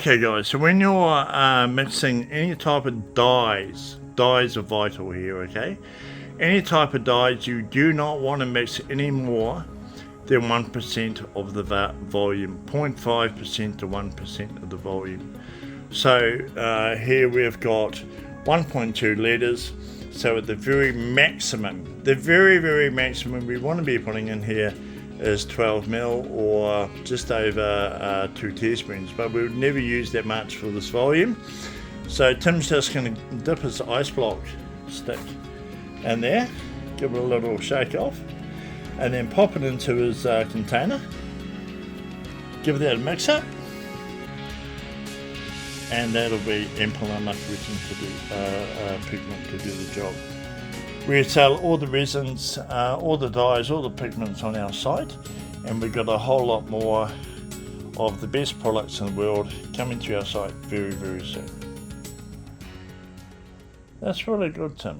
Okay guys, so when you're mixing any type of dyes are vital here, okay? Any type of dyes, you do not want to mix any more than 1% of the volume, 0.5% to 1% of the volume. So here we've got 1.2 litres, so at the very maximum, the very maximum we want to be putting in here is 12 ml or just over 2 teaspoons, but we would never use that much for this volume. So Tim's just going to dip his ice block stick in there, give it a little shake off, and then pop it into his container, give that a mix up, and that'll be ample enough resin to do pigment to do the job. We sell all the resins, all the dyes, all the pigments on our site, and we've got a whole lot more of the best products in the world coming to our site very soon. That's really good, Tim.